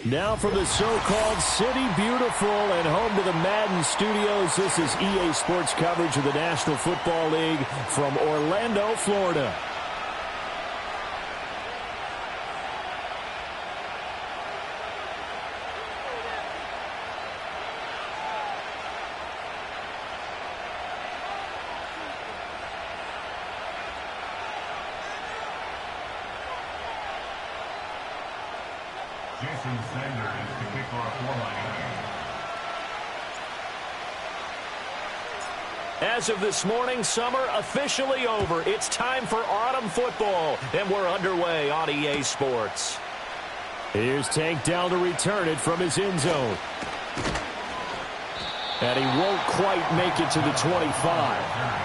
Now from the so-called City Beautiful and home to the Madden Studios, this is EA Sports coverage of the National Football League from Orlando, Florida. As of this morning, summer officially over. It's time for autumn football, and we're underway on EA Sports. Here's Tank down to return it from his end zone. And he won't quite make it to the 25.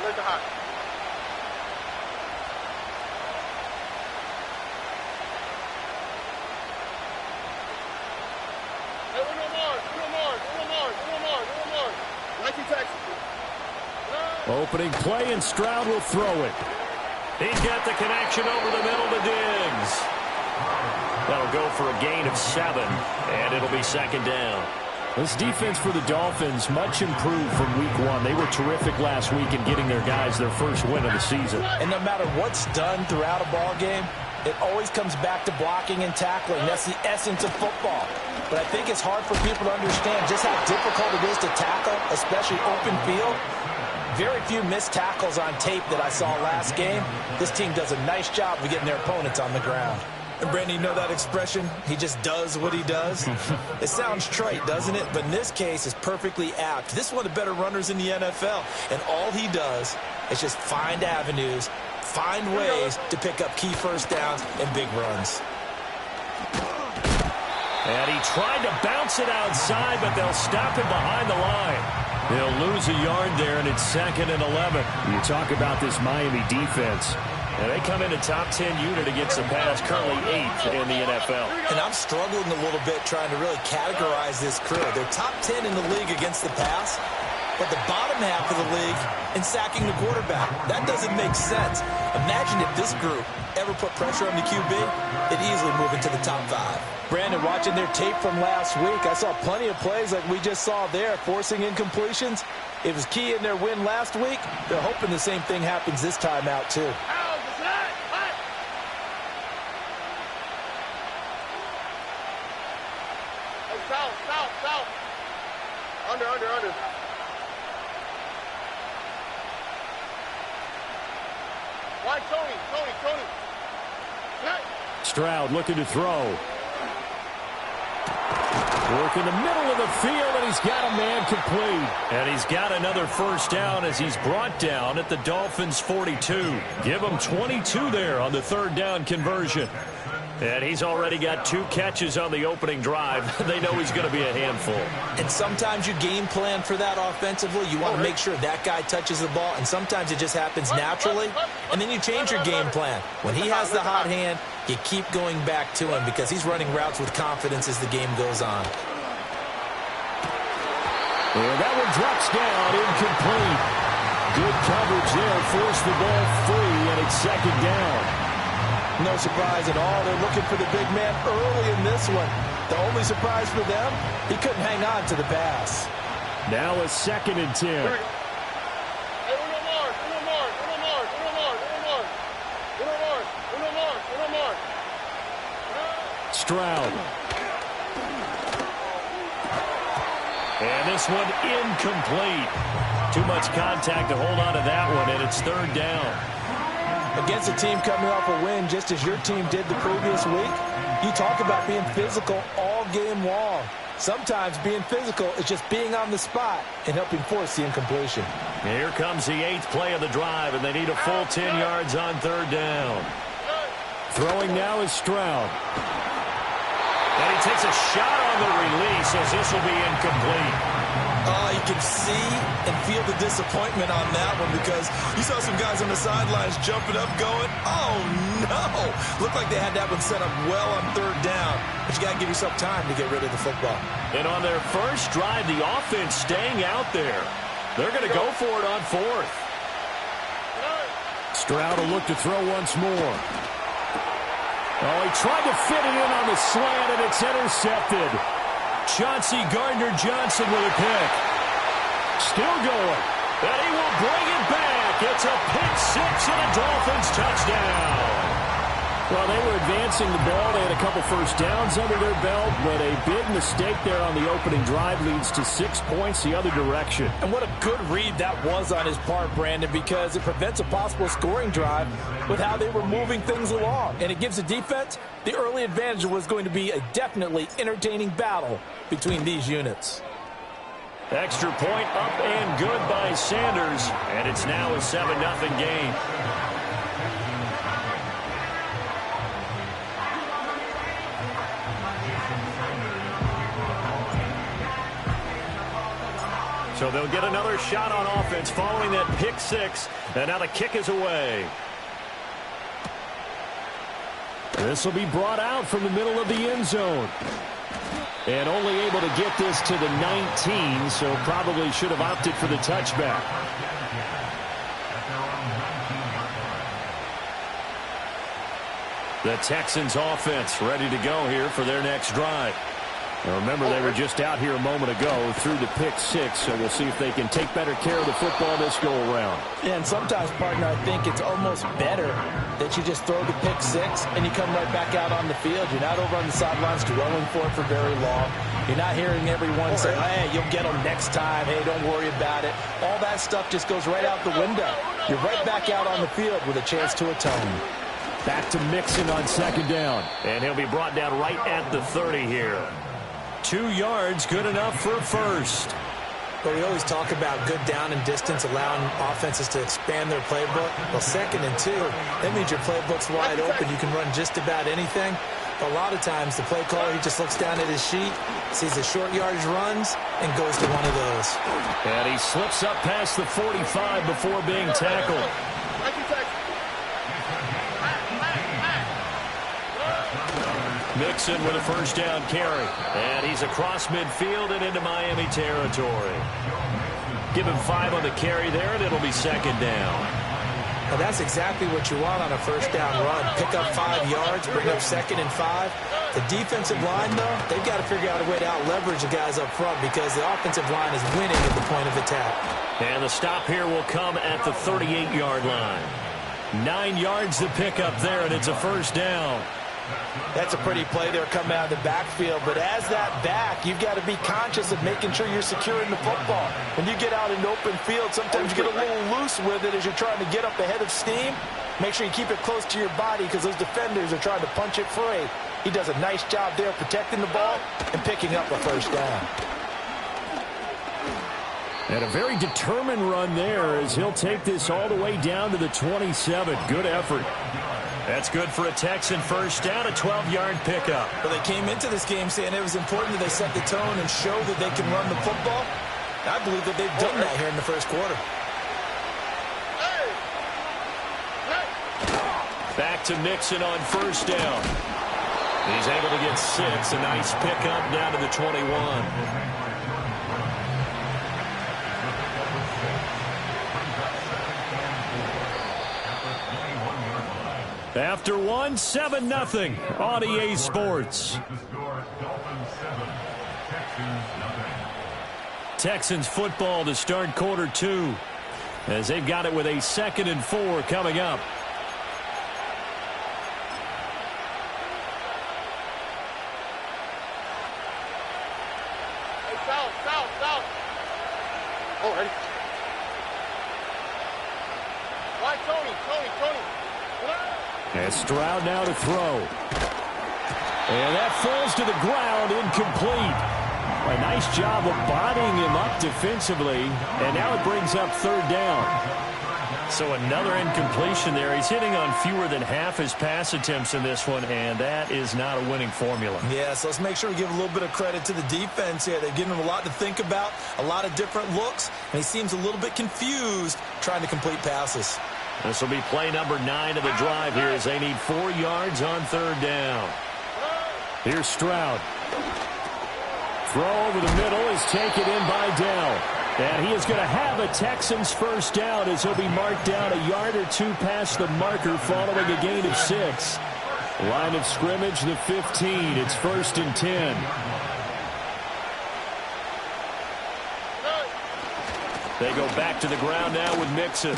Look at hot. Hey, one more. Nike Texas. Opening play, and Stroud will throw it. He's got the connection over the middle to Diggs. That'll go for a gain of 7, and it'll be second down. This defense for the Dolphins, much improved from week 1. They were terrific last week in getting their guys their first win of the season. And no matter what's done throughout a ball game, it always comes back to blocking and tackling. That's the essence of football. But I think it's hard for people to understand just how difficult it is to tackle, especially open field. Very few missed tackles on tape that I saw last game. This team does a nice job of getting their opponents on the ground. And Brandon, you know that expression? He just does what he does. It sounds trite, doesn't it? But in this case, it's perfectly apt. This is one of the better runners in the NFL. And all he does is just find avenues, find ways to pick up key first downs and big runs. And he tried to bounce it outside, but they'll stop him behind the line. They'll lose a yard there, and it's 2nd and 11. You talk about this Miami defense. And they come in a top 10 unit against the pass, currently 8th in the NFL. And I'm struggling a little bit trying to really categorize this crew. They're top 10 in the league against the pass, but the bottom half of the league in sacking the quarterback. That doesn't make sense. Imagine if this group ever put pressure on the QB, it'd easily move into the top 5. Brandon, watching their tape from last week, I saw plenty of plays like we just saw there, forcing incompletions. It was key in their win last week. They're hoping the same thing happens this time out, too. South. Under. Why, Tony. Stroud looking to throw. Work in the middle of the field, and he's got a man complete. And he's got another first down as he's brought down at the Dolphins' 42. Give him 22 there on the 3rd down conversion. And he's already got 2 catches on the opening drive. They know he's going to be a handful. And sometimes you game plan for that offensively. You want to make sure that guy touches the ball, and sometimes it just happens naturally. And then you change your game plan. When he has the hot hand, you keep going back to him because he's running routes with confidence as the game goes on. And that one drops down, incomplete. Good coverage there, forced the ball free, and it's 2nd down. No surprise at all. They're looking for the big man early in this one. The only surprise for them, he couldn't hang on to the pass. Now a 2nd and 10. Stroud. And this one incomplete. Too much contact to hold on to that one, and it's 3rd down. Against a team coming off a win just as your team did the previous week, you talk about being physical all game long. Sometimes being physical is just being on the spot and helping force the incompletion. Here comes the 8th play of the drive, and they need a full 10 yards on 3rd down. Throwing now is Stroud. And he takes a shot on the release as this will be incomplete. He you can see and feel the disappointment on that one because you saw some guys on the sidelines jumping up going, oh, no. Looked like they had that one set up well on third down. But you got to give yourself time to get rid of the football. And on their first drive, the offense staying out there. They're going to go for it on fourth. Stroud will look to throw once more. Oh, he tried to fit it in on the slant, and it's intercepted. Chauncey Gardner-Johnson with a pick. Still going. And he will bring it back. It's a pick six and a Dolphins touchdown. Well, they were advancing the ball. They had a couple first downs under their belt, but a big mistake there on the opening drive leads to 6 points the other direction. And what a good read that was on his part, Brandon, because it prevents a possible scoring drive with how they were moving things along. And it gives the defense the early advantage. Was going to be a definitely entertaining battle between these units. Extra point up and good by Sanders, and it's now a 7-0 game. So they'll get another shot on offense following that pick six, and now the kick is away. This will be brought out from the middle of the end zone. And only able to get this to the 19, so probably should have opted for the touchback. The Texans offense ready to go here for their next drive. Now remember, they were just out here a moment ago through the pick six, so we'll see if they can take better care of the football this go-around. Yeah, and sometimes, partner, I think it's almost better that you just throw the pick six and you come right back out on the field. You're not over on the sidelines dwelling for it for very long. You're not hearing everyone say, hey, you'll get them next time. Hey, don't worry about it. All that stuff just goes right out the window. You're right back out on the field with a chance to atone. Back to Mixon on second down. And he'll be brought down right at the 30 here. 2 yards, good enough for a first. But we always talk about good down and distance, allowing offenses to expand their playbook. Well, 2nd and 2, that means your playbook's wide open. You can run just about anything. A lot of times, the play caller, he just looks down at his sheet, sees the short yardage runs, and goes to one of those. And he slips up past the 45 before being tackled. Mixon with a first down carry. And he's across midfield and into Miami territory. Give him 5 on the carry there, and it'll be second down. Now that's exactly what you want on a first down run. Pick up 5 yards, bring up 2nd and 5. The defensive line, though, they've got to figure out a way to out-leverage the guys up front because the offensive line is winning at the point of attack. And the stop here will come at the 38-yard line. 9 yards to pick up there, and it's a first down. That's a pretty play there coming out of the backfield. But as that back, you've got to be conscious of making sure you're securing the football. When you get out in open field, sometimes you get a little loose with it as you're trying to get up ahead of steam. Make sure you keep it close to your body because those defenders are trying to punch it free. He does a nice job there protecting the ball and picking up a first down. And a very determined run there as he'll take this all the way down to the 27. Good effort. That's good for a Texan first down, a 12-yard pickup. Well, they came into this game saying it was important that they set the tone and show that they can run the football. I believe that they've done that here in the first quarter. Back to Mixon on first down. He's able to get 6. A nice pickup down to the 21. After 7-0 on EA Sports. Texans football to start quarter 2 as they've got it with a 2nd and 4 coming up. South. Oh, ready. Why, Tony. And Stroud now to throw. And that falls to the ground, incomplete. A nice job of bodying him up defensively, and now it brings up 3rd down. So another incompletion there. He's hitting on fewer than half his pass attempts in this one, and that is not a winning formula. Yeah, so let's make sure we give a little bit of credit to the defense here. They're giving him a lot to think about, a lot of different looks, and he seems a little bit confused trying to complete passes. This will be play number 9 of the drive here as they need 4 yards on third down. Here's Stroud. Throw over the middle is taken in by Dell. And he is going to have a Texans first down as he'll be marked down a yard or 2 past the marker following a gain of 6. Line of scrimmage, the 15. It's 1st and 10. They go back to the ground now with Mixon.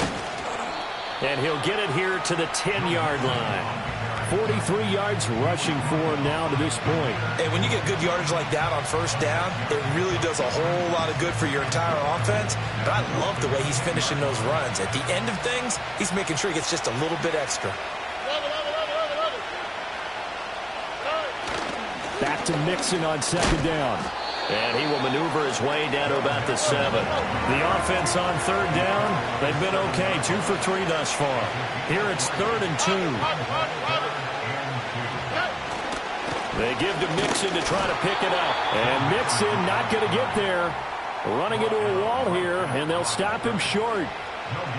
And he'll get it here to the 10-yard line. 43 yards rushing for him now to this point. And when you get good yardage like that on first down, it really does a whole lot of good for your entire offense. But I love the way he's finishing those runs. At the end of things, he's making sure he gets just a little bit extra. Back to Mixon on 2nd down. And he will maneuver his way down to about the 7. The offense on third down, they've been okay. 2 for 3 thus far. Here it's 3rd and 2. They give to Mixon to try to pick it up. And Mixon not going to get there. Running into a wall here, and they'll stop him short.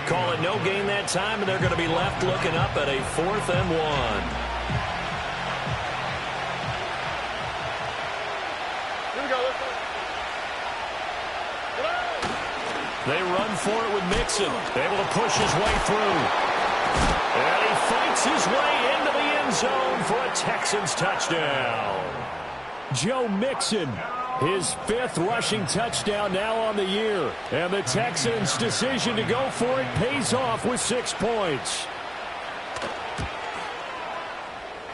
Call it no gain that time, and they're going to be left looking up at a 4th and 1. They run for it with Mixon. Able to push his way through. And he fights his way into the end zone for a Texans touchdown. Joe Mixon, his 5th rushing touchdown now on the year. And the Texans' decision to go for it pays off with 6 points.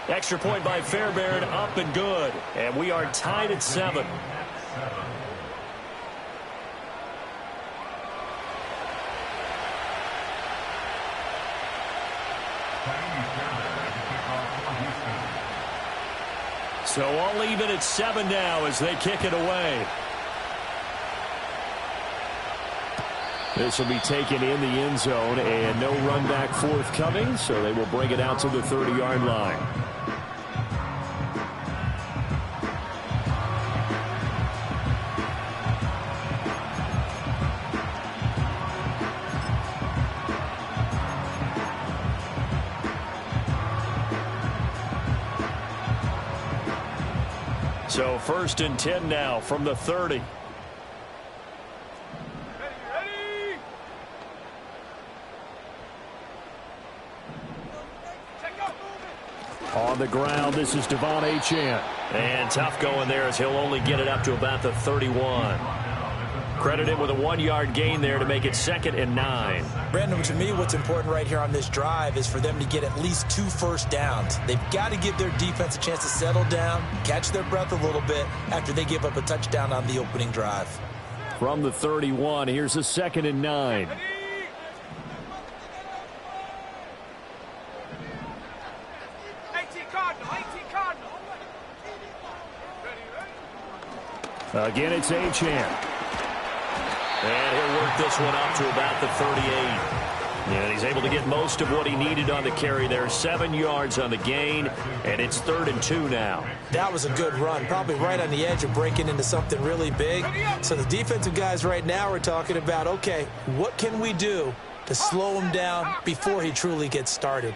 Extra point by Fairbairn, up and good. And we are tied at 7. So all even at 7 now as they kick it away. This will be taken in the end zone, and no run back forthcoming, so they will bring it out to the 30-yard line. So 1st and 10 now from the 30. On the ground, this is Devon Achane. And tough going there as he'll only get it up to about the 31. Credit him with a 1-yard gain there to make it 2nd and 9. Brandon, to me, what's important right here on this drive is for them to get at least 2 first downs. They've got to give their defense a chance to settle down, catch their breath a little bit after they give up a touchdown on the opening drive. From the 31, here's a 2nd and 9. Again, it's Achane. And he'll work this one up to about the 38. And he's able to get most of what he needed on the carry there. 7 yards on the gain, and it's 3rd and 2 now. That was a good run, probably right on the edge of breaking into something really big. So the defensive guys right now are talking about, okay, what can we do to slow him down before he truly gets started?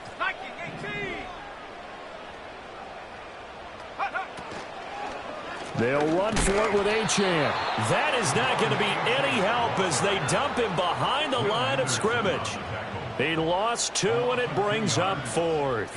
They'll run for it with Achane. That is not going to be any help as they dump him behind the line of scrimmage. He lost 2, and it brings up 4th.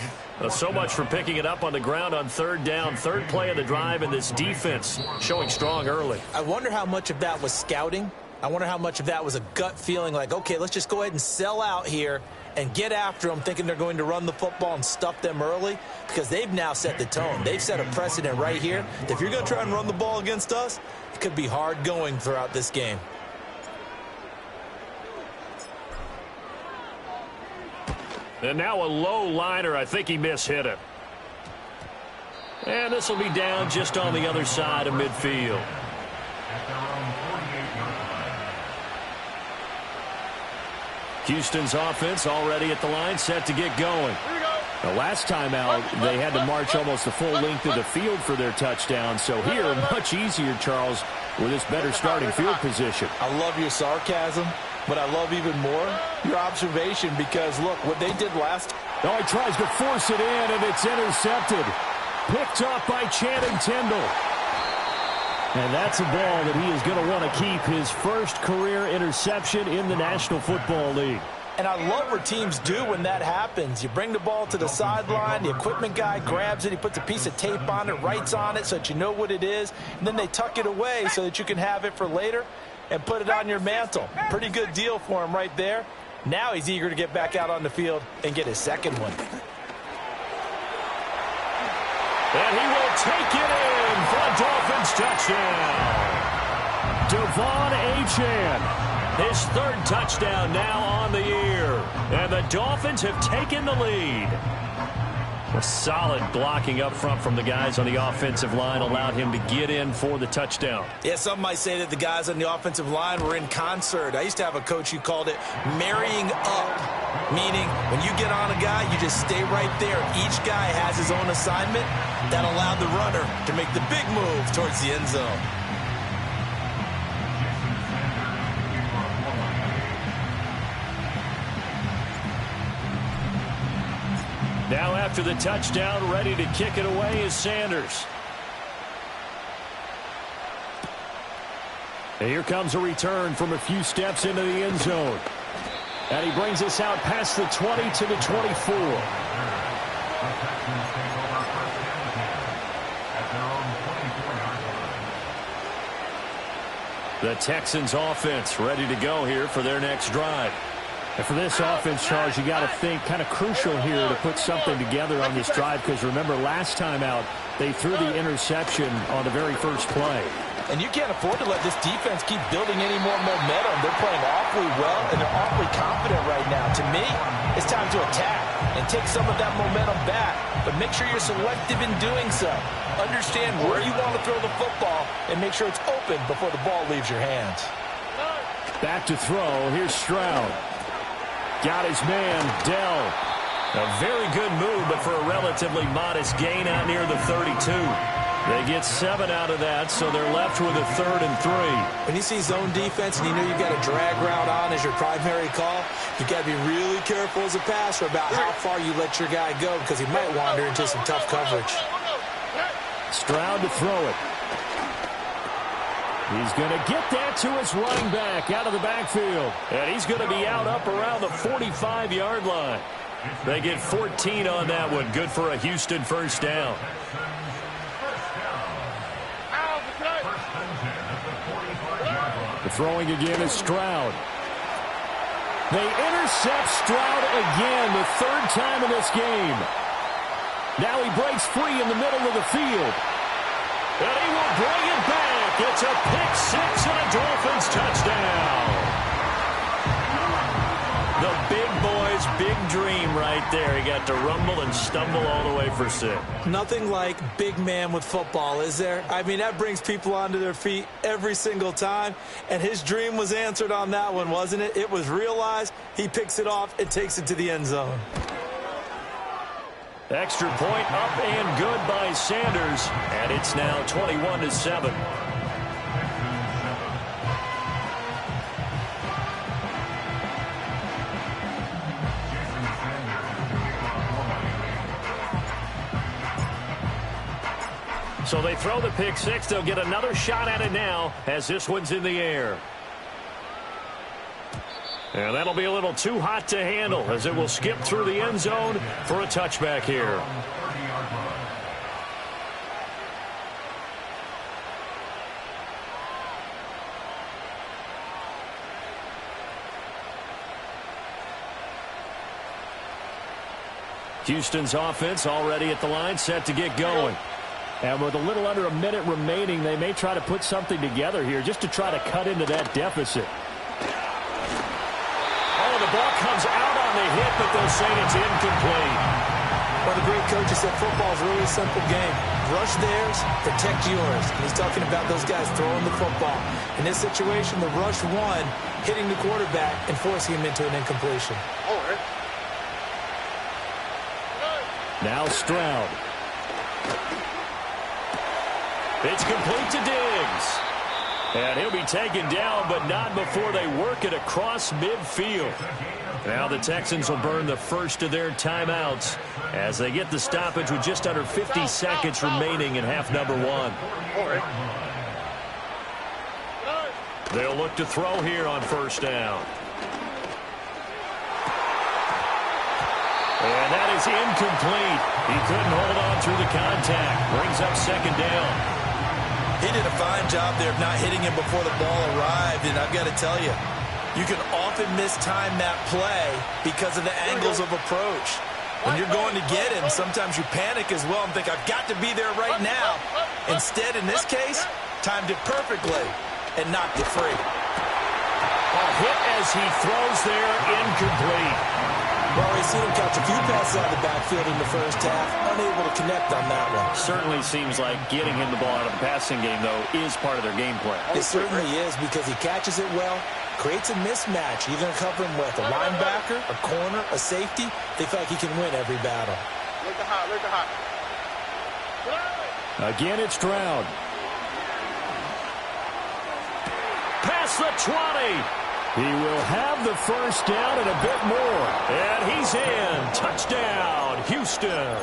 So much for picking it up on the ground on 3rd down. 3rd play of the drive, and this defense showing strong early. I wonder how much of that was scouting. I wonder how much of that was a gut feeling like, okay, let's just go ahead and sell out here and get after them, thinking they're going to run the football and stuff them early, because they've now set the tone. They've set a precedent right here that if you're going to try and run the ball against us, it could be hard going throughout this game. And now a low liner. I think he mishit it. And this will be down just on the other side of midfield. Houston's offense already at the line, set to get going. The last time out, they had to march almost the full length of the field for their touchdown. So here, much easier, Charles, with this better starting field position. I love your sarcasm, but I love even more your observation because, look, what they did last. Oh, he tries to force it in, and it's intercepted. Picked off by Channing Tindall. And that's a ball that he is going to want to keep, his first career interception in the National Football League. And I love what teams do when that happens. You bring the ball to the sideline, the equipment guy grabs it, he puts a piece of tape on it, writes on it so that you know what it is, and then they tuck it away so that you can have it for later and put it on your mantle. Pretty good deal for him right there. Now he's eager to get back out on the field and get his second one. And he will take it in for a Dolphins touchdown. Devon Achane. His third touchdown now on the year. And the Dolphins have taken the lead. A solid blocking up front from the guys on the offensive line allowed him to get in for the touchdown. Yeah, some might say that the guys on the offensive line were in concert. I used to have a coach who called it marrying up, meaning when you get on a guy, you just stay right there. Each guy has his own assignment. That allowed the runner to make the big move towards the end zone. Now after the touchdown, ready to kick it away is Sanders. And here comes a return from a few steps into the end zone. And he brings us out past the 20 to the 24. The Texans offense ready to go here for their next drive. And for this offense, Charles, you got to think kind of crucial here to put something together on this drive because remember last time out they threw the interception on the very first play. And you can't afford to let this defense keep building any more momentum. They're playing awfully well, and they're awfully confident right now. To me, it's time to attack and take some of that momentum back. But make sure you're selective in doing so. Understand where you want to throw the football and make sure it's open before the ball leaves your hands. Back to throw. Here's Stroud. Got his man, Dell. A very good move, but for a relatively modest gain out near the 32. They get 7 out of that, so they're left with a 3rd and 3. When you see zone defense and you know you've got a drag route on as your primary call, you've got to be really careful as a passer about how far you let your guy go because he might wander into some tough coverage. Stroud to throw it. He's going to get that to his running back out of the backfield. And he's going to be out up around the 45-yard line. They get 14 on that one. Good for a Houston first down. The throwing again is Stroud. They intercept Stroud again, the 3rd time in this game. Now he breaks free in the middle of the field. And he will bring it back. It's a pick-6 and a Dolphins touchdown. The big boy's big dream right there. He got to rumble and stumble all the way for 6. Nothing like big man with football, is there? I mean, that brings people onto their feet every single time. And his dream was answered on that one, wasn't it? It was realized. He picks it off and takes it to the end zone. Extra point up and good by Sanders. And it's now 21-7. So they throw the pick-6. They'll get another shot at it now as this one's in the air. And that'll be a little too hot to handle as it will skip through the end zone for a touchback here. Houston's offense already at the line, set to get going. And with a little under a minute remaining, they may try to put something together here just to try to cut into that deficit. Oh, the ball comes out on the hit, but they'll say it's incomplete. One of the great coaches said football is really a simple game. Rush theirs, protect yours. And he's talking about those guys throwing the football. In this situation, the rush one, hitting the quarterback and forcing him into an incompletion. Now Stroud. It's complete to Diggs. And he'll be taken down, but not before they work it across midfield. Now the Texans will burn the first of their timeouts as they get the stoppage with just under 50 seconds remaining in half number one. They'll look to throw here on first down. And that is incomplete. He couldn't hold on through the contact. Brings up second down. He did a fine job there of not hitting him before the ball arrived, and I've got to tell you, you can often mistime that play because of the angles of approach. When you're going to get him, sometimes you panic as well and think, I've got to be there right now. Instead, in this case, timed it perfectly and knocked it free. A hit as he throws there, incomplete. Well, we've seen him catch a few passes out of the backfield in the first half, unable to connect on that one. Certainly seems like getting him the ball out of the passing game, though, is part of their game plan. It certainly is because he catches it well, creates a mismatch. You're going to cover him with a linebacker, a corner, a safety. They feel like he can win every battle. Again, it's Stroud. Past the 20. He will have the first down and a bit more. And he's in. Touchdown, Houston.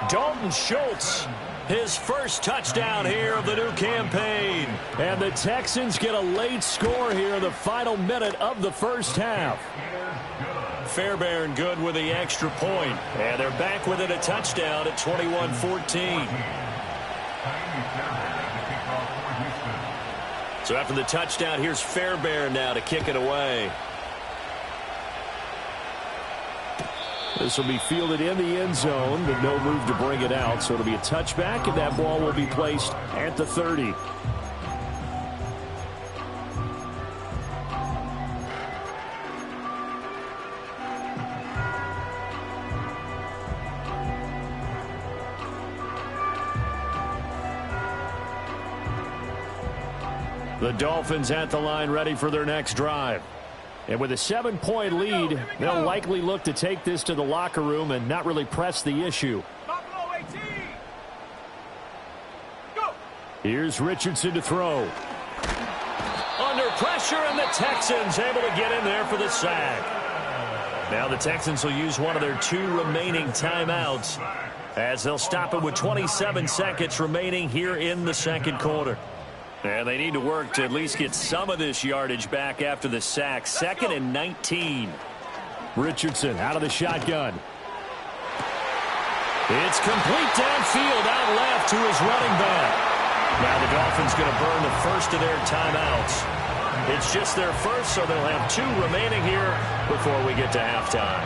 Dalton Schultz, his first touchdown here of the new campaign. And the Texans get a late score here in the final minute of the first half. Fairbairn good with the extra point. And they're back within a touchdown at 21-14. So after the touchdown, here's Fairbairn now to kick it away. This will be fielded in the end zone, but no move to bring it out. So it'll be a touchback, and that ball will be placed at the 30. The Dolphins at the line ready for their next drive. And with a 7-point lead, they'll likely look to take this to the locker room and not really press the issue. Here's Richardson to throw. Under pressure, and the Texans able to get in there for the sack. Now the Texans will use one of their 2 remaining timeouts as they'll stop it with 27 seconds remaining here in the second quarter. And they need to work to at least get some of this yardage back after the sack. 2nd and 19. Richardson out of the shotgun. It's complete downfield, out left to his running back. Now the Dolphins going to burn the first of their timeouts. It's just their first, so they'll have 2 remaining here before we get to halftime.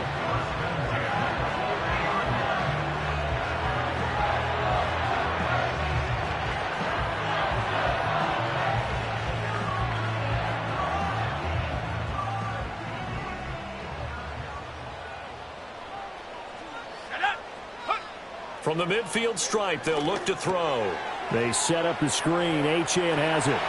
From the midfield stripe, they'll look to throw. They set up the screen. Achane has it.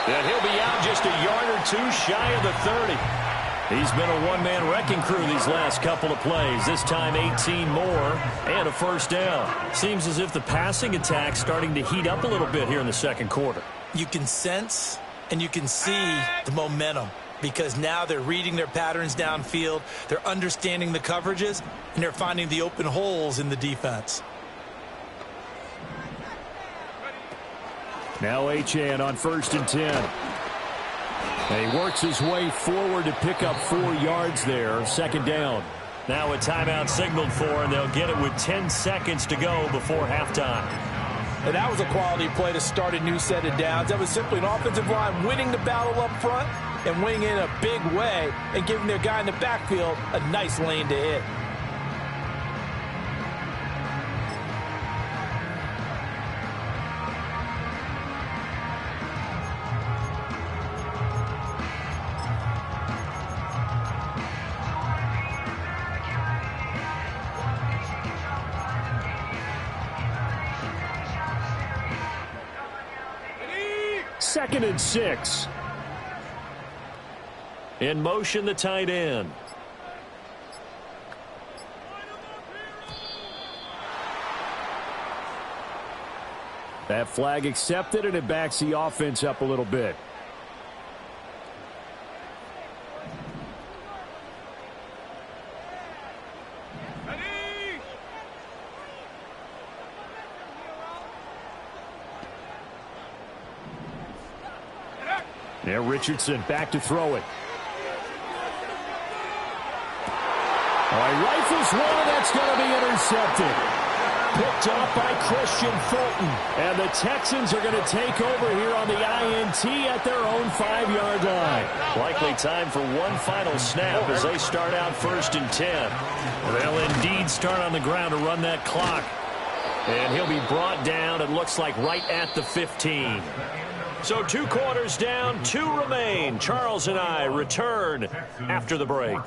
And he'll be out just a yard or 2 shy of the 30. He's been a one-man wrecking crew these last couple of plays. This time 18 more and a first down. Seems as if the passing attack's starting to heat up a little bit here in the second quarter. You can sense and you can see the momentum because now they're reading their patterns downfield. They're understanding the coverages, and they're finding the open holes in the defense. Now Achane on 1st and 10. And he works his way forward to pick up 4 yards there. Second down. Now a timeout signaled for, and they'll get it with 10 seconds to go before halftime. And that was a quality play to start a new set of downs. That was simply an offensive line winning the battle up front and winning in a big way and giving their guy in the backfield a nice lane to hit. 2nd and 6. In motion, the tight end. That flag accepted, and it backs the offense up a little bit. Now Richardson back to throw it. All right, rifles one, and that's going to be intercepted. Picked up by Christian Fulton. And the Texans are going to take over here on the INT at their own 5-yard line. Likely time for one final snap as they start out 1st and 10. They'll indeed start on the ground to run that clock. And he'll be brought down, it looks like, right at the 15. So 2 quarters down, 2 remain. Charles and I return after the break.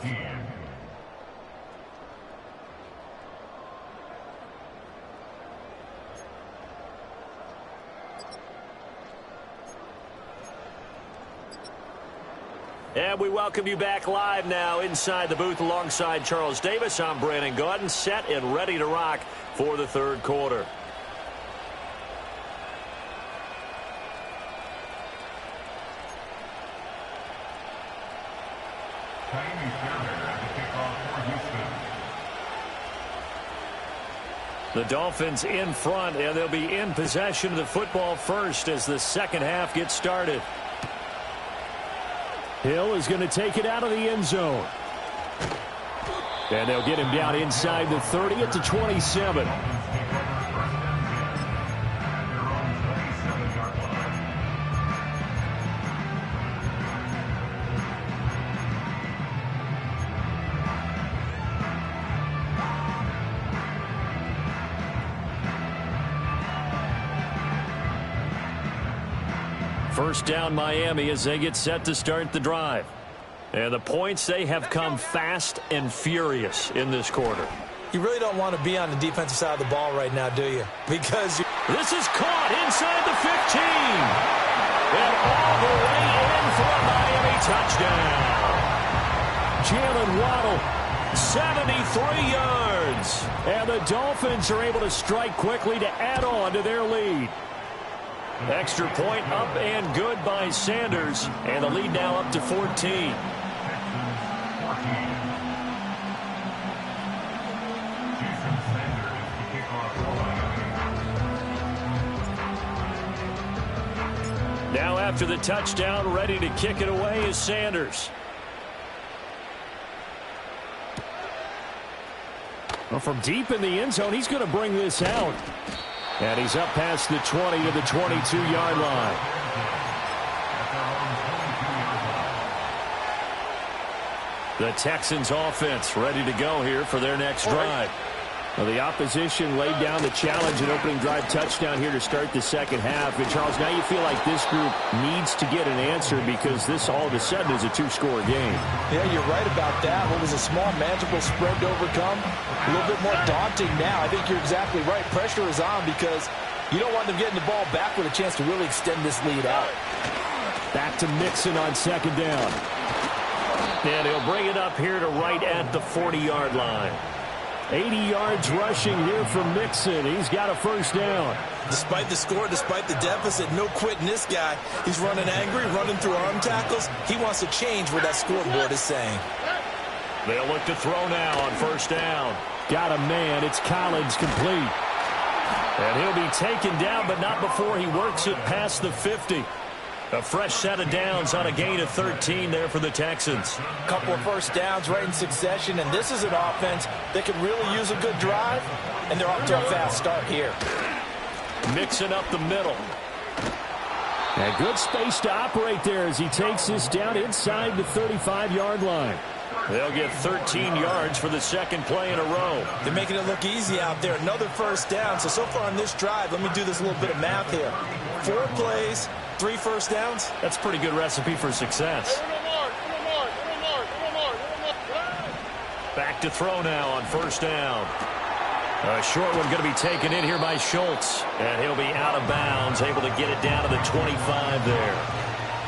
And we welcome you back live now inside the booth alongside Charles Davis. I'm Brandon Gaudin, set and ready to rock for the 3rd quarter. The Dolphins in front, and they'll be in possession of the football first as the second half gets started. Hill is going to take it out of the end zone. And they'll get him down inside the 30 at the 27. First down Miami as they get set to start the drive. And the points, they have come fast and furious in this quarter. You really don't want to be on the defensive side of the ball right now, do you? Because this is caught inside the 15. And all the way in for a Miami touchdown. Jalen Waddle, 73 yards. And the Dolphins are able to strike quickly to add on to their lead. Extra point up and good by Sanders. And the lead now up to 14. Now after the touchdown, ready to kick it away is Sanders. Well, from deep in the end zone, he's going to bring this out. And he's up past the 20 to the 22-yard line. The Texans offense ready to go here for their next drive. Well, the opposition laid down the challenge and opening drive touchdown here to start the second half. And, Charles, now you feel like this group needs to get an answer because this all of a sudden is a 2-score game. Yeah, you're right about that. What was a small, manageable spread to overcome, a little bit more daunting now. I think you're exactly right. Pressure is on because you don't want them getting the ball back with a chance to really extend this lead out. Back to Mixon on second down. And he'll bring it up here to right at the 40-yard line. 80 yards rushing here from Mixon. He's got a first down. Despite the score, despite the deficit, no quitting this guy. He's running angry, running through arm tackles. He wants to change what that scoreboard is saying. They'll look to throw now on first down. Got a man. It's Collins complete. And he'll be taken down, but not before he works it past the 50. A fresh set of downs on a gain of 13 there for the Texans. A couple of first downs right in succession, and this is an offense that can really use a good drive, and they're off to a fast start here. Mixing up the middle. And good space to operate there as he takes this down inside the 35-yard line. They'll get 13 yards for the second play in a row. They're making it look easy out there. Another first down. So far on this drive, let me do this little bit of math here. 4 plays, 3 first downs. That's a pretty good recipe for success. Back to throw now on first down. A short one going to be taken in here by Schultz. And he'll be out of bounds, able to get it down to the 25 there.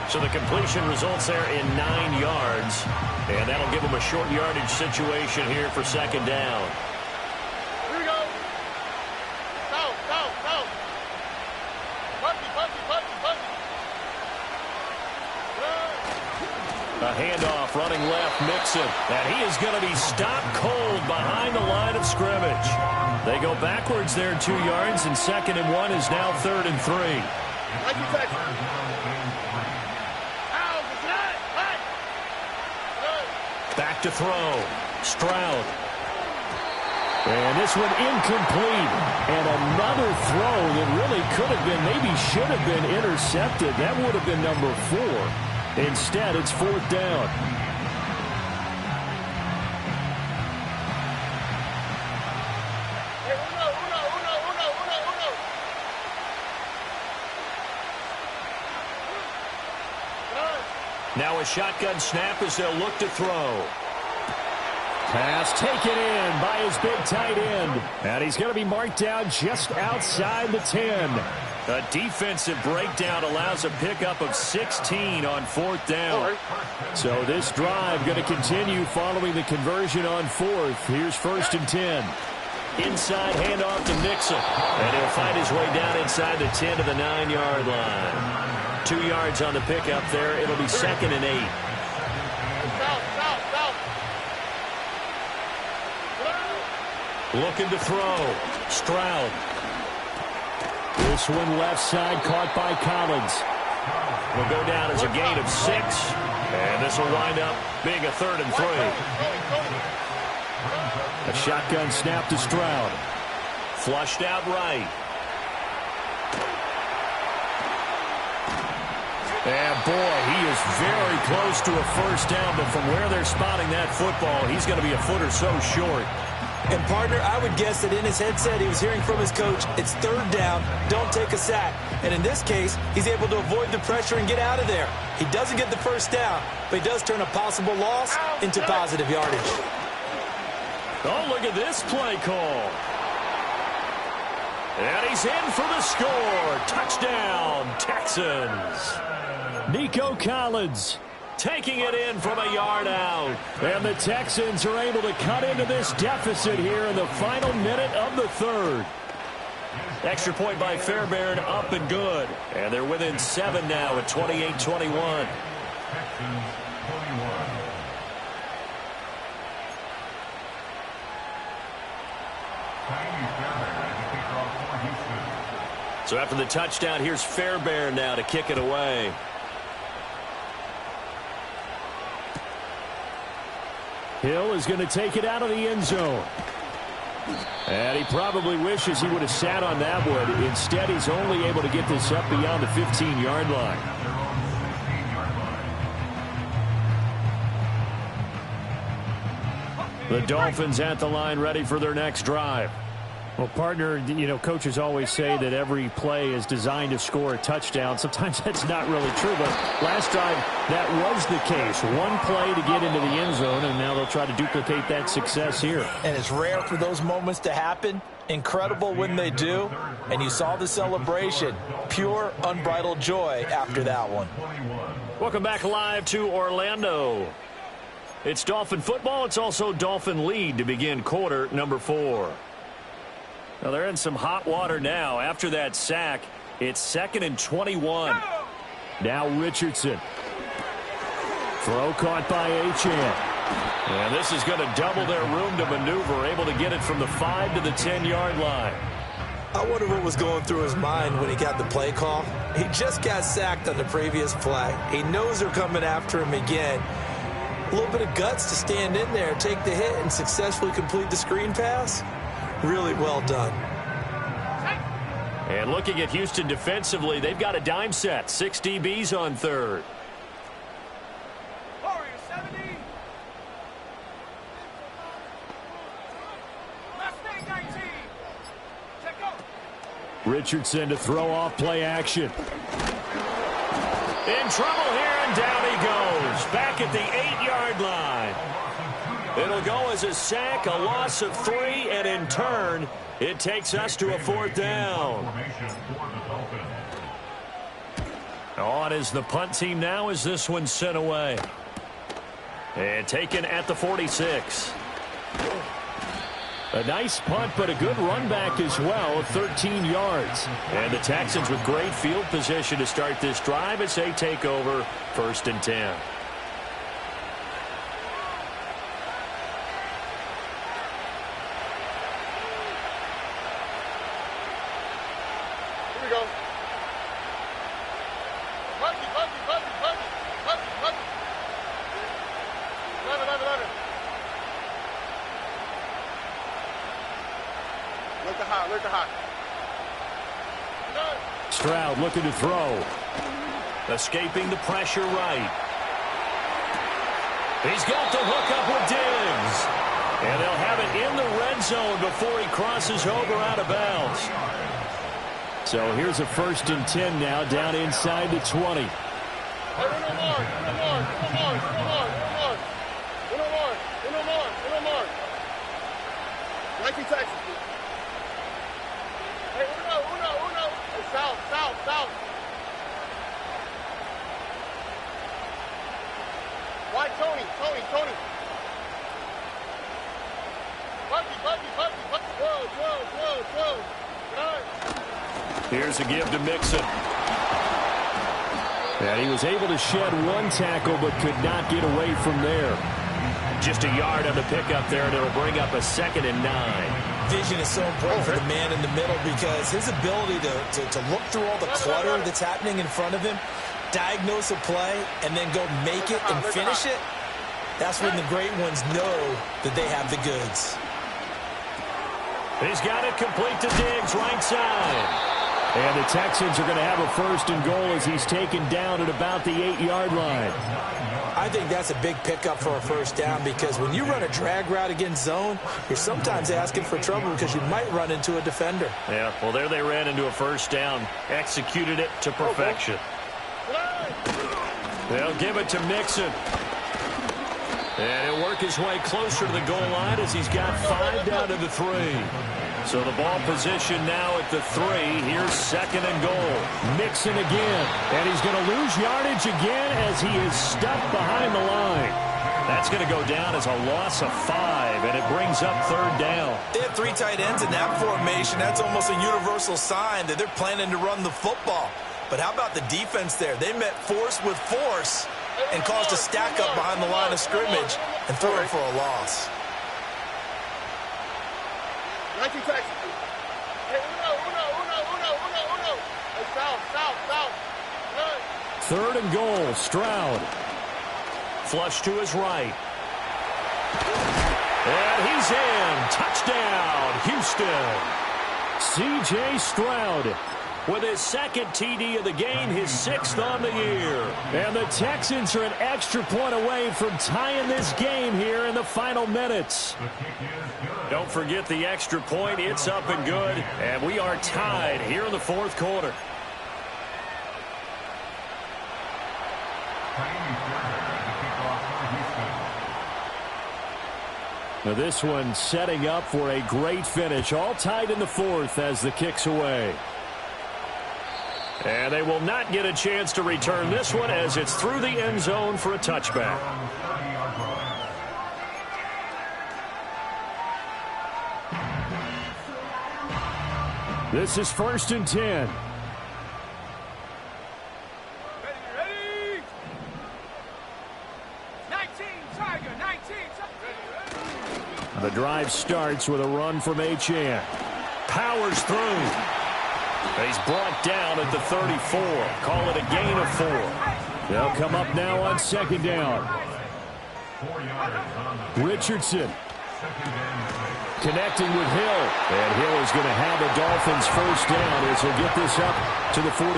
So the completion results there in 9 yards. And that'll give them a short yardage situation here for second down. Here we go. Go. Puppy. A handoff running left, Mixon. And he is going to be stopped cold behind the line of scrimmage. They go backwards there 2 yards, and 2nd and 1 is now 3rd and 3. Like you said. Back to throw. Stroud. And this one incomplete. And another throw that really could have been, maybe should have been intercepted. That would have been number 4. Instead, it's 4th down. Now a shotgun snap as they'll look to throw. Pass taken in by his big tight end. And he's going to be marked down just outside the 10. A defensive breakdown allows a pickup of 16 on 4th down. So this drive going to continue following the conversion on 4th. Here's 1st and 10. Inside handoff to Mixon. And he'll find his way down inside the 10 to the 9-yard line. 2 yards on the pickup there. It'll be 2nd and 8. Looking to throw. Stroud. This one left side caught by Collins. Will go down as a gain of 6. And this will wind up being a 3rd and 3. A shotgun snap to Stroud. Flushed out right. And boy, he is very close to a 1st down, but from where they're spotting that football, he's going to be a foot or so short. And, partner, I would guess that in his headset he was hearing from his coach, it's 3rd down, don't take a sack. And in this case, he's able to avoid the pressure and get out of there. He doesn't get the 1st down, but he does turn a possible loss into positive yardage. Oh, look at this play call. And he's in for the score. Touchdown, Texans. Nico Collins taking it in from a yard out. And the Texans are able to cut into this deficit here in the final minute of the 3rd. Extra point by Fairbairn, up and good. And they're within 7 now at 28-21. So after the touchdown, here's Fairbairn now to kick it away. Hill is going to take it out of the end zone. And he probably wishes he would have sat on that one. Instead, he's only able to get this up beyond the 15-yard line. The Dolphins at the line, ready for their next drive. Well, partner, you know, coaches always say that every play is designed to score a touchdown. Sometimes that's not really true, but last drive that was the case. One play to get into the end zone, and now they'll try to duplicate that success here. And it's rare for those moments to happen. Incredible when they do. And you saw the celebration. Pure, unbridled joy after that one. Welcome back live to Orlando. It's Dolphin football. It's also Dolphin lead to begin quarter number 4. Now they're in some hot water now. After that sack, it's 2nd and 21. Now Richardson. Throw caught by Achane. And this is going to double their room to maneuver, able to get it from the 5 to the 10-yard line. I wonder what was going through his mind when he got the play call. He just got sacked on the previous play. He knows they're coming after him again. A little bit of guts to stand in there, take the hit, and successfully complete the screen pass. Really well done. And looking at Houston defensively, they've got a dime set. 6 DBs on 3rd. Richardson to throw off play action. In trouble here, and down he goes. Back at the 8-yard line. It'll go as a sack, a loss of 3, and in turn, it takes us to a 4th down. On is the punt team now as this one's sent away. And taken at the 46. A nice punt, but a good run back as well, 13 yards. And the Texans with great field position to start this drive as they take over 1st and 10. Stroud looking to throw. Escaping the pressure right. He's got the hook up with Diggs. And they'll have it in the red zone before he crosses over out of bounds. So here's a 1st and 10 now down inside the 20. South. Why, Tony. Here's a give to Mixon. And he was able to shed 1 tackle but could not get away from there. Just a yard on the pickup there, and it'll bring up a 2nd and 9. Vision is so important for the man in the middle because his ability to look through all the clutter that's happening in front of him, diagnose a play, and then go make it and finish it, that's when the great ones know that they have the goods. He's got it complete to Diggs, right side. And the Texans are going to have a 1st and goal as he's taken down at about the 8-yard line. I think that's a big pickup for a 1st down because when you run a drag route against zone, you're sometimes asking for trouble because you might run into a defender. Yeah, well, there they ran into a 1st down. Executed it to perfection. They'll give it to Mixon. And he'll work his way closer to the goal line as he's got 5 down to the 3. So the ball position now at the 3. Here's 2nd and goal. Mixon again. And he's going to lose yardage again as he is stuck behind the line. That's going to go down as a loss of 5, and it brings up 3rd down. They have 3 tight ends in that formation. That's almost a universal sign that they're planning to run the football. But how about the defense there? They met force with force and caused a stack up behind the line of scrimmage and threw it for a loss. Third and goal, Stroud. Flush to his right. And he's in. Touchdown, Houston. C.J. Stroud with his 2nd TD of the game, his 6th on the year. And the Texans are an extra point away from tying this game here in the final minutes. Don't forget the extra point. It's up and good. And we are tied here in the 4th quarter. Now this one setting up for a great finish. All tied in the 4th as the kick's away. And they will not get a chance to return this one as it's through the end zone for a touchback. This is 1st and 10. Ready? 19, Tiger, 19. The drive starts with a run from Achane. Powers through. He's brought down at the 34. Call it a gain of 4. They'll come up now on 2nd down. Richardson connecting with Hill. And Hill is going to have the Dolphins 1st down as he'll get this up to the 43.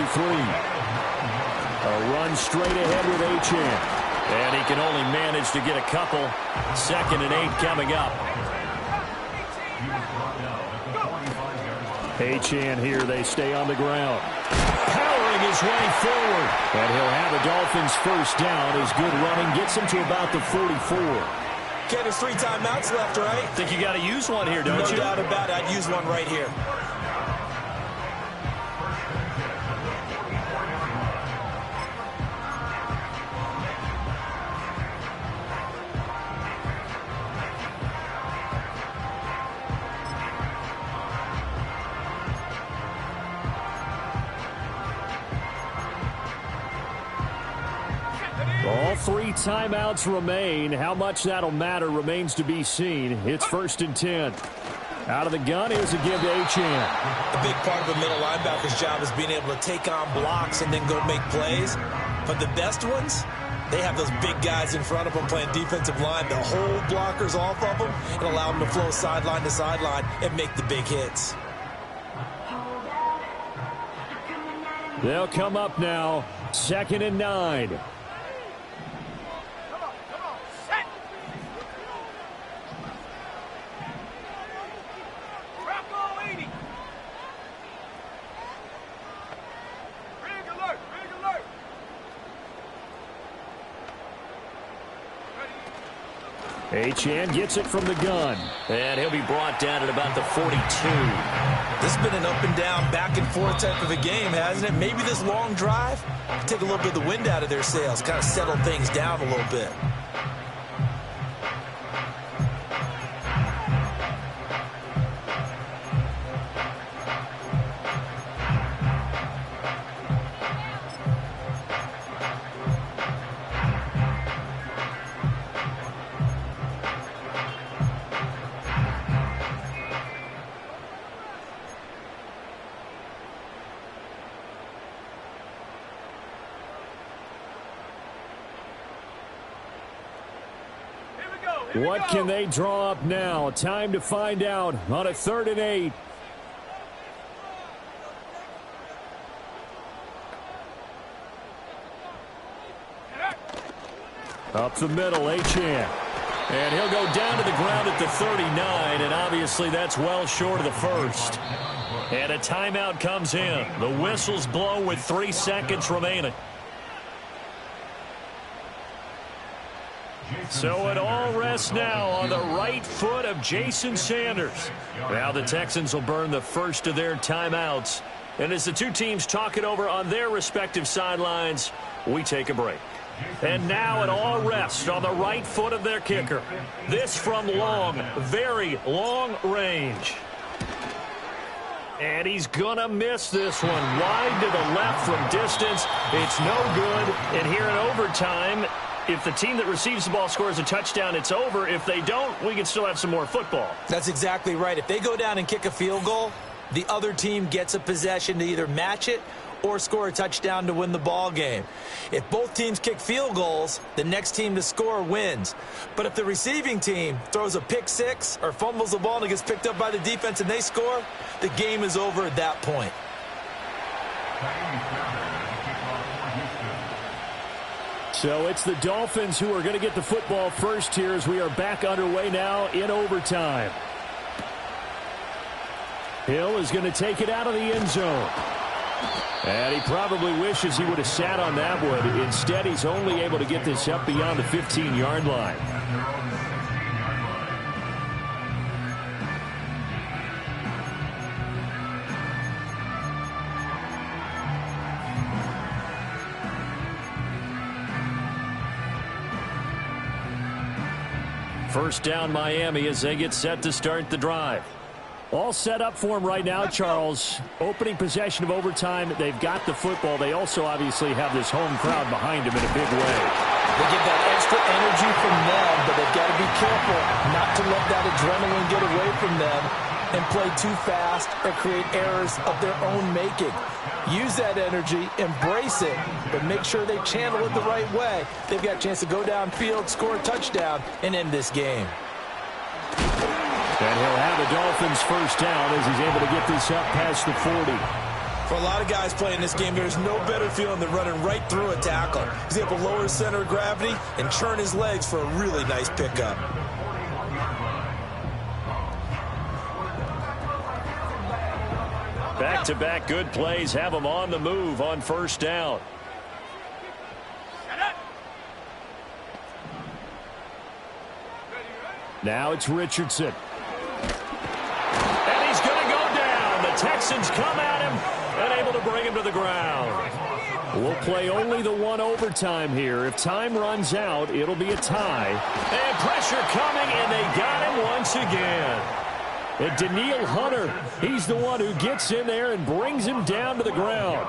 A run straight ahead with Achane. And he can only manage to get a couple. 2nd and 8 coming up. Achane here, they stay on the ground. Powering his way forward. And he'll have the Dolphins 1st down as good running gets him to about the 44. Okay, there's 3 timeouts left, right? Think you got to use one here, don't you? No doubt about it. I'd use one right here. All 3 timeouts remain. How much that'll matter remains to be seen. It's 1st and 10. Out of the gun, here's a give to Achane. A big part of a middle linebacker's job is being able to take on blocks and then go make plays. But the best ones, they have those big guys in front of them playing defensive line to hold blockers off of them and allow them to flow sideline to sideline and make the big hits. They'll come up now. 2nd and 9. Achane gets it from the gun. And he'll be brought down at about the 42. This has been an up and down, back and forth type of a game, hasn't it? Maybe this long drive take a little bit of the wind out of their sails, kind of settle things down a little bit. What can they draw up now? Time to find out on a 3rd and 8. Up the middle, Achane. And he'll go down to the ground at the 39, and obviously that's well short of the first. And a timeout comes in. The whistle's blown with 3 seconds remaining. So it all rests now on the right foot of Jason Sanders. Now the Texans will burn the first of their timeouts. And as the two teams talk it over on their respective sidelines, we take a break. And now it all rests on the right foot of their kicker. This from long, very long range. And he's going to miss this one. Wide to the left from distance. It's no good. And here in overtime, if the team that receives the ball scores a touchdown, it's over. If they don't, we can still have some more football. That's exactly right. If they go down and kick a field goal, the other team gets a possession to either match it or score a touchdown to win the ball game. If both teams kick field goals, the next team to score wins. But if the receiving team throws a pick six or fumbles the ball and it gets picked up by the defense and they score, the game is over at that point. So it's the Dolphins who are going to get the football first here as we are back underway now in overtime. Hill is going to take it out of the end zone. And he probably wishes he would have sat on that one. Instead, he's only able to get this up beyond the 15-yard line. First down Miami as they get set to start the drive. All set up for him right now, Charles. Opening possession of overtime. They've got the football. They also obviously have this home crowd behind them in a big way. They get that extra energy from them, but they've got to be careful not to let that adrenaline get away from them and play too fast or create errors of their own making. Use that energy, embrace it, but make sure they channel it the right way. They've got a chance to go downfield, score a touchdown, and end this game. And he'll have the Dolphins first down as he's able to get this up past the 40. For a lot of guys playing this game, there's no better feeling than running right through a tackle. He's able to lower his center of gravity and churn his legs for a really nice pickup. Back-to-back good plays have them on the move on first down. Now it's Richardson. And he's going to go down. The Texans come at him and able to bring him to the ground. We'll play only the one overtime here. If time runs out, it'll be a tie. And pressure coming, and they got him once again. And Daniil Hunter, he's the one who gets in there and brings him down to the ground.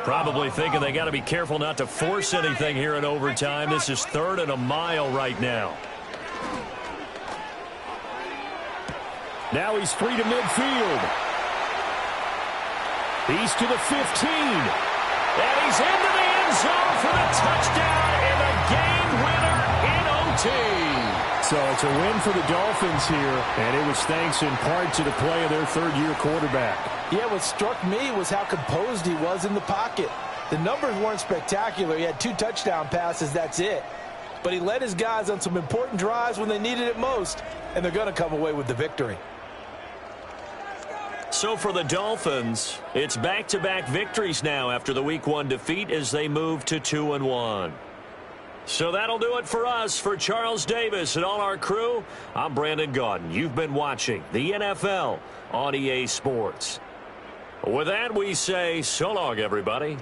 Probably thinking they got to be careful not to force anything here in overtime. This is 3rd and a mile right now. Now he's free to midfield. He's to the 15. And he's into the end zone for the touchdown and the game winner in OT. So it's a win for the Dolphins here, and it was thanks in part to the play of their third-year quarterback. Yeah, what struck me was how composed he was in the pocket. The numbers weren't spectacular. He had 2 touchdown passes, that's it. But he led his guys on some important drives when they needed it most, and they're going to come away with the victory. So for the Dolphins, it's back-to-back victories now after the Week 1 defeat as they move to 2-1. So that'll do it for us. For Charles Davis and all our crew, I'm Brandon Gaudin. You've been watching the NFL on EA Sports. With that, we say so long, everybody.